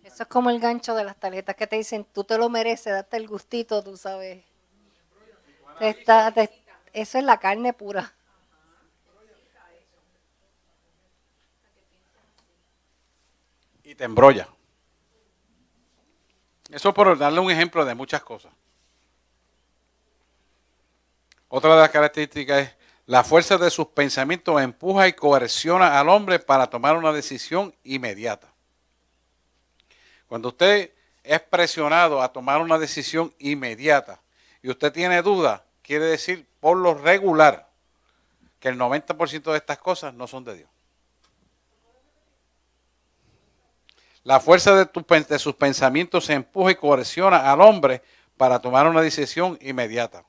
Eso es como el gancho de las tarjetas que te dicen, tú te lo mereces, date el gustito, tú sabes. Eso es la carne pura. Y te embrolla. Eso por darle un ejemplo de muchas cosas. Otra de las características es la fuerza de sus pensamientos empuja y coerciona al hombre para tomar una decisión inmediata. Cuando usted es presionado a tomar una decisión inmediata y usted tiene dudas, quiere decir por lo regular que el 90% de estas cosas no son de Dios. La fuerza de sus pensamientos empuja y coerciona al hombre para tomar una decisión inmediata.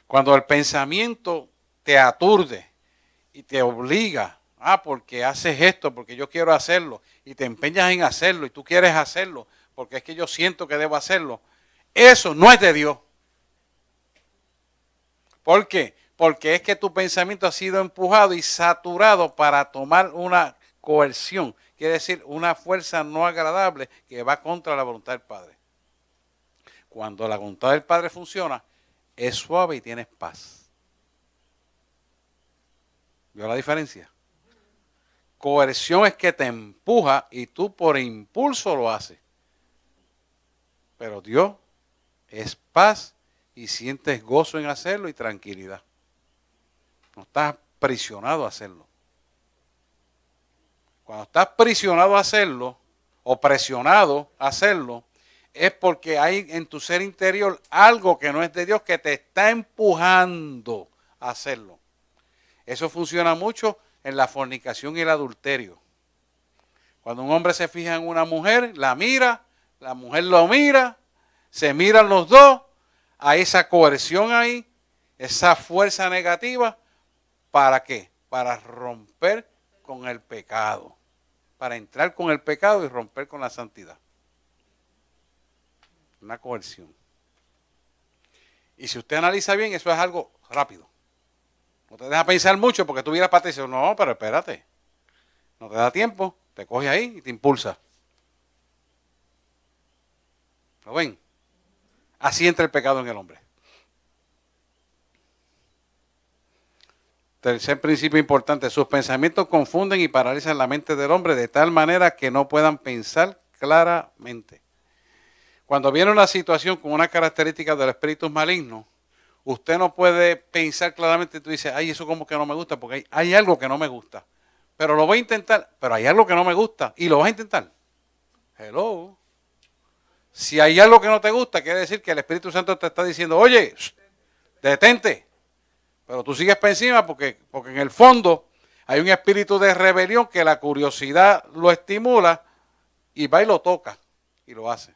Cuando el pensamiento te aturde y te obliga, porque haces esto, porque yo quiero hacerlo, y te empeñas en hacerlo, y tú quieres hacerlo, porque es que yo siento que debo hacerlo, eso no es de Dios. ¿Por qué? Porque es que tu pensamiento ha sido empujado y saturado para tomar una coerción, quiere decir una fuerza no agradable que va contra la voluntad del Padre. Cuando la voluntad del Padre funciona, es suave y tienes paz. ¿Vio la diferencia? Coerción es que te empuja y tú por impulso lo haces. Pero Dios es paz y sientes gozo en hacerlo y tranquilidad. No estás prisionado a hacerlo. Cuando estás prisionado a hacerlo o presionado a hacerlo, es porque hay en tu ser interior algo que no es de Dios que te está empujando a hacerlo. Eso funciona mucho en la fornicación y el adulterio. Cuando un hombre se fija en una mujer, la mira, la mujer lo mira, se miran los dos, hay esa coerción ahí, esa fuerza negativa, ¿para qué? Para romper con el pecado, para entrar con el pecado y romper con la santidad. Una coerción. Y si usted analiza bien, eso es algo rápido. No te deja pensar mucho porque tú miras para ti y dices, no, pero espérate. No te da tiempo, te coge ahí y te impulsa. ¿Lo ven? Así entra el pecado en el hombre. Tercer principio importante, sus pensamientos confunden y paralizan la mente del hombre de tal manera que no puedan pensar claramente. Cuando viene una situación con una característica del espíritu maligno, usted no puede pensar claramente y tú dices, ay, eso como que no me gusta, porque hay algo que no me gusta. Pero lo voy a intentar, pero hay algo que no me gusta y lo vas a intentar. Hello. Si hay algo que no te gusta, quiere decir que el Espíritu Santo te está diciendo, oye, detente. Pero tú sigues para encima porque en el fondo hay un espíritu de rebelión que la curiosidad lo estimula y va y lo toca y lo hace.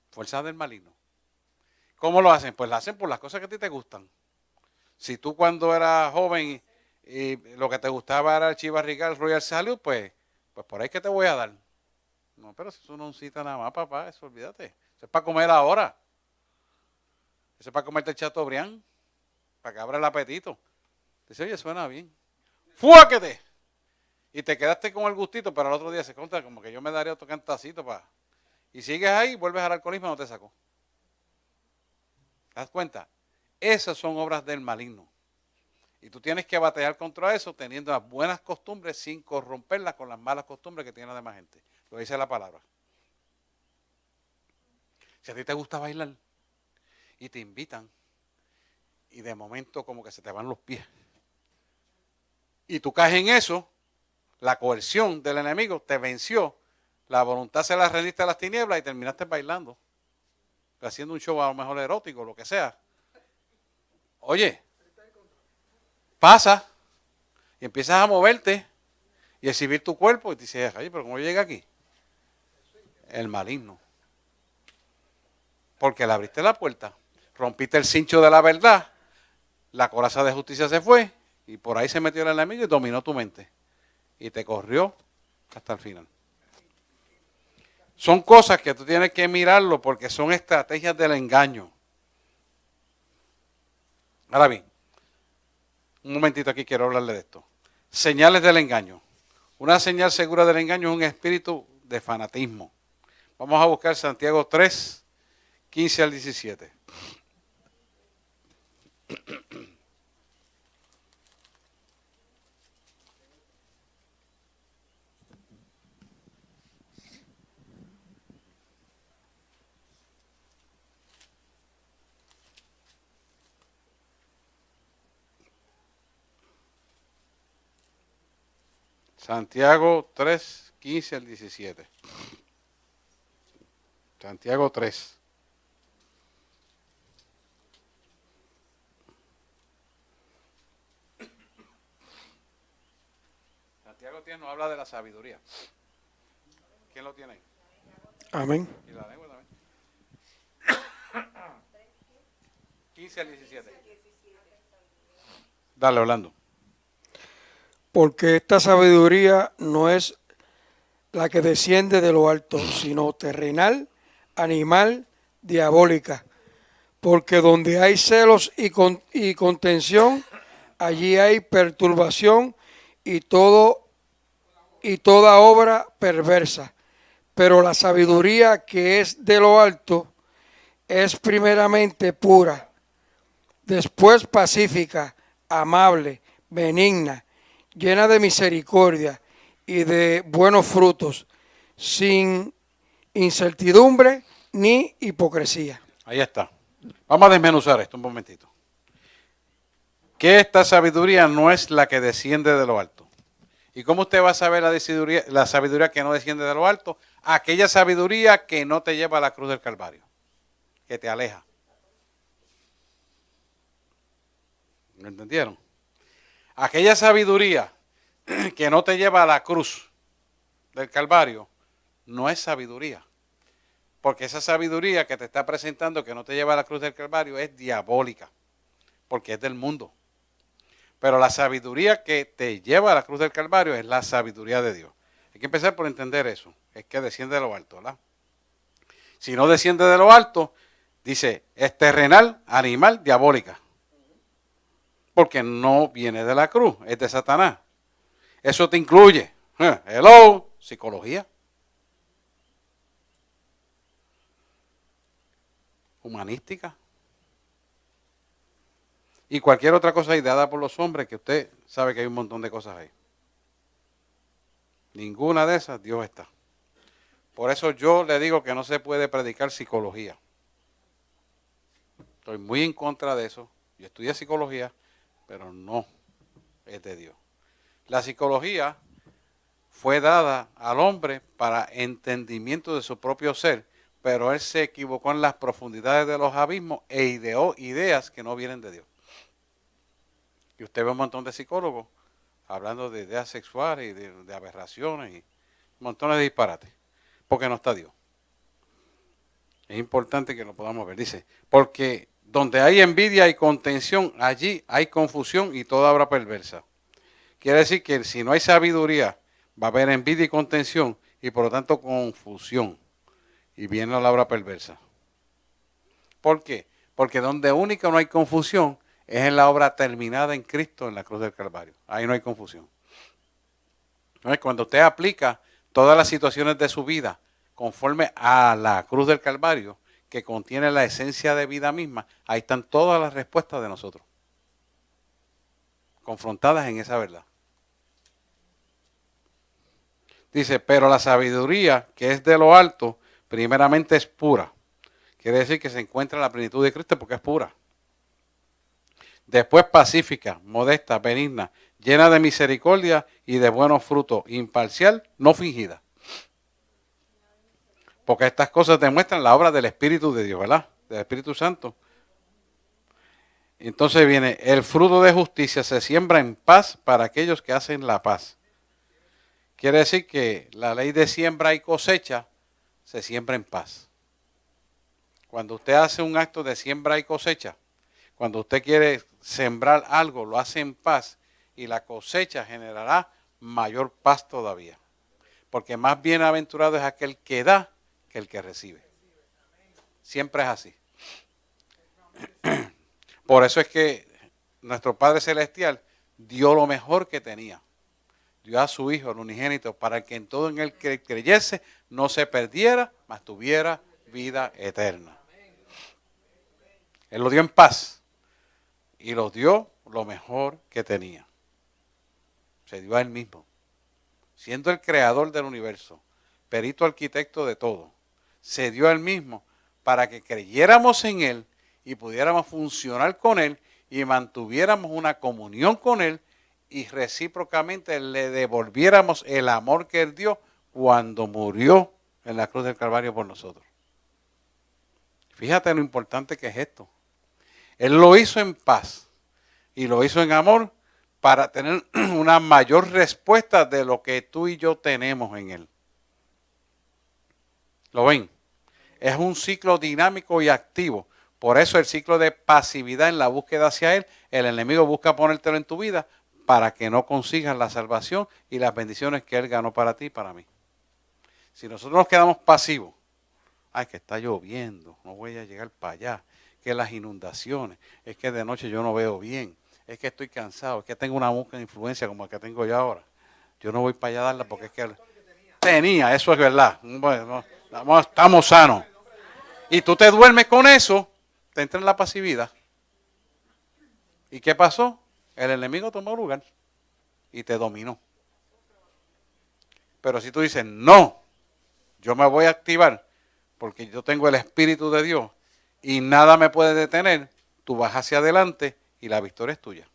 Fuerza del maligno. ¿Cómo lo hacen? Pues lo hacen por las cosas que a ti te gustan. Si tú cuando eras joven y lo que te gustaba era el Chivas Regal Royal Salud, pues por ahí que te voy a dar. No, pero eso no necesita nada más, papá, eso olvídate. Eso es para comer ahora. Eso es para comerte el Chateaubriand, para que abra el apetito. Dice, oye, suena bien. ¡Fúaquete! Y te quedaste con el gustito, pero al otro día se conta como que yo me daría otro cantacito para... Y sigues ahí, vuelves al alcoholismo y no te sacó. ¿Te das cuenta? Esas son obras del maligno. Y tú tienes que batallar contra eso teniendo las buenas costumbres sin corromperlas con las malas costumbres que tiene la demás gente. Lo dice la palabra. Si a ti te gusta bailar y te invitan y de momento como que se te van los pies y tú caes en eso, la coerción del enemigo te venció, la voluntad se la rendiste a las tinieblas y terminaste bailando, haciendo un show a lo mejor erótico, lo que sea. Oye, pasa y empiezas a moverte y exhibir tu cuerpo y te dices, oye, pero ¿cómo llega aquí? El maligno. Porque le abriste la puerta, rompiste el cincho de la verdad, la coraza de justicia se fue y por ahí se metió el enemigo y dominó tu mente. Y te corrió hasta el final. Son cosas que tú tienes que mirarlo porque son estrategias del engaño. Ahora bien, un momentito aquí quiero hablarle de esto. Señales del engaño. Una señal segura del engaño es un espíritu de fanatismo. Vamos a buscar Santiago 3, 15 al 17. Santiago 3, 15 al 17. Santiago 3. Santiago 3 nos habla de la sabiduría. ¿Quién lo tiene ahí? Amén. Y la lengua también. 15 al 17. Dale, Orlando. Porque esta sabiduría no es la que desciende de lo alto, sino terrenal, animal, diabólica. Porque donde hay celos y contención, allí hay perturbación y toda obra perversa. Pero la sabiduría que es de lo alto es primeramente pura, después pacífica, amable, benigna, llena de misericordia y de buenos frutos, sin incertidumbre ni hipocresía. Ahí está. Vamos a desmenuzar esto un momentito. Que esta sabiduría no es la que desciende de lo alto. ¿Y cómo usted va a saber la sabiduría que no desciende de lo alto? Aquella sabiduría que no te lleva a la cruz del Calvario, que te aleja. ¿Me entendieron? Aquella sabiduría que no te lleva a la cruz, del Calvario no es sabiduría. Porque esa sabiduría que te está presentando, que no te lleva a la cruz del Calvario, es diabólica. Porque es del mundo. Pero la sabiduría que te lleva a la cruz del Calvario es la sabiduría de Dios. Hay que empezar por entender eso. Es que desciende de lo alto, ¿verdad? Si no desciende de lo alto, dice, es terrenal, animal, diabólica. Porque no viene de la cruz, es de Satanás. Eso te incluye, hello, psicología, humanística y cualquier otra cosa ideada por los hombres, que usted sabe que hay un montón de cosas ahí. Ninguna de esas Dios está. Por eso yo le digo que no se puede predicar psicología. Estoy muy en contra de eso. Yo estudié psicología, pero no es de Dios. La psicología fue dada al hombre para entendimiento de su propio ser, pero él se equivocó en las profundidades de los abismos e ideó ideas que no vienen de Dios. Y usted ve un montón de psicólogos hablando de ideas sexuales y de aberraciones y montones de disparates, porque no está Dios. Es importante que lo podamos ver. Dice, porque donde hay envidia y contención, allí hay confusión y toda obra perversa. Quiere decir que si no hay sabiduría, va a haber envidia y contención y por lo tanto confusión. Y viene la obra perversa. ¿Por qué? Porque donde única no hay confusión es en la obra terminada en Cristo en la cruz del Calvario. Ahí no hay confusión. Cuando usted aplica todas las situaciones de su vida conforme a la cruz del Calvario, que contiene la esencia de vida misma, ahí están todas las respuestas de nosotros, confrontadas en esa verdad. Dice, pero la sabiduría que es de lo alto, primeramente es pura. Quiere decir que se encuentra en la plenitud de Cristo porque es pura. Después pacífica, modesta, benigna, llena de misericordia y de buenos frutos, imparcial, no fingida. Porque estas cosas demuestran la obra del Espíritu de Dios, ¿verdad? Del Espíritu Santo. Entonces viene, el fruto de justicia se siembra en paz para aquellos que hacen la paz. Quiere decir que la ley de siembra y cosecha se siembra en paz. Cuando usted hace un acto de siembra y cosecha, cuando usted quiere sembrar algo, lo hace en paz y la cosecha generará mayor paz todavía. Porque más bienaventurado es aquel que da que el que recibe. Siempre es así. Por eso es que nuestro Padre Celestial dio lo mejor que tenía. Dio a su Hijo, el unigénito, para que en todo en él que creyese no se perdiera, mas tuviera vida eterna. Él lo dio en paz y lo dio lo mejor que tenía. Se dio a él mismo. Siendo el creador del universo, perito arquitecto de todo, se dio a él mismo para que creyéramos en él y pudiéramos funcionar con él y mantuviéramos una comunión con él y recíprocamente le devolviéramos el amor que él dio cuando murió en la cruz del Calvario por nosotros. Fíjate lo importante que es esto. Él lo hizo en paz y lo hizo en amor para tener una mayor respuesta de lo que tú y yo tenemos en él. ¿Lo ven? Es un ciclo dinámico y activo. Por eso el ciclo de pasividad en la búsqueda hacia él, el enemigo busca ponértelo en tu vida para que no consigas la salvación y las bendiciones que él ganó para ti y para mí. Si nosotros nos quedamos pasivos, ay, que está lloviendo, no voy a llegar para allá, que las inundaciones, es que de noche yo no veo bien, es que estoy cansado, es que tengo una mucha influencia como la que tengo yo ahora. Yo no voy para allá a darla porque es que tenía, eso es verdad. Bueno, estamos sanos. Y tú te duermes con eso, te entra en la pasividad. ¿Y qué pasó? El enemigo tomó lugar y te dominó. Pero si tú dices, no, yo me voy a activar porque yo tengo el Espíritu de Dios y nada me puede detener, tú vas hacia adelante y la victoria es tuya.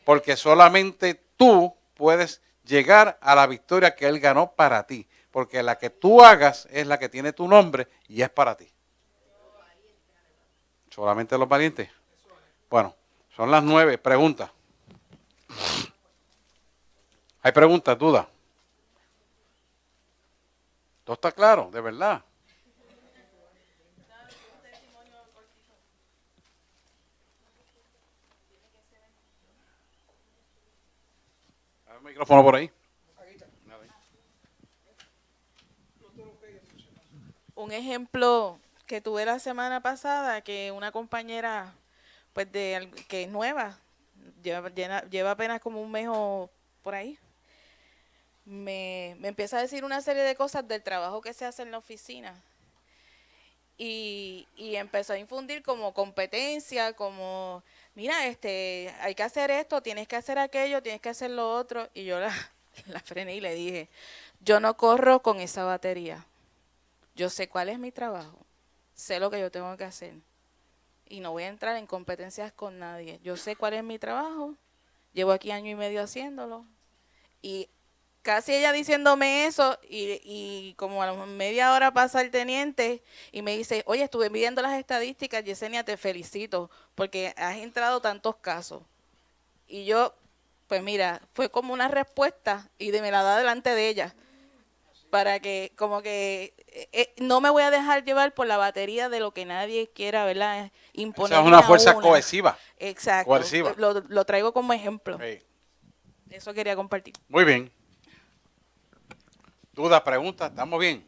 Porque solamente tú puedes llegar a la victoria que Él ganó para ti. Porque la que tú hagas es la que tiene tu nombre y es para ti. ¿Solamente los valientes? Bueno, son las 9. Preguntas. ¿Hay preguntas, dudas? Todo está claro, de verdad. Hay un micrófono por ahí. Un ejemplo que tuve la semana pasada, que una compañera, pues que es nueva, lleva apenas como un mes o por ahí, me empieza a decir una serie de cosas del trabajo que se hace en la oficina. Y empezó a infundir como competencia, como, mira, hay que hacer esto, tienes que hacer aquello, tienes que hacer lo otro. Y yo la frené y le dije, yo no corro con esa batería. Yo sé cuál es mi trabajo, sé lo que yo tengo que hacer y no voy a entrar en competencias con nadie. Yo sé cuál es mi trabajo, llevo aquí 1 año y medio haciéndolo y casi ella diciéndome eso y como a la media hora pasa el teniente y me dice, oye, estuve viendo las estadísticas, Yesenia, te felicito porque has entrado tantos casos. Y yo, pues mira, fue como una respuesta y me la da delante de ella. Para que como que no me voy a dejar llevar por la batería de lo que nadie quiera, ¿verdad? Imponer. Esa es una fuerza cohesiva. Exacto. Coerciva. Lo traigo como ejemplo. Sí. Eso quería compartir. Muy bien. ¿Dudas, preguntas? ¿Estamos bien?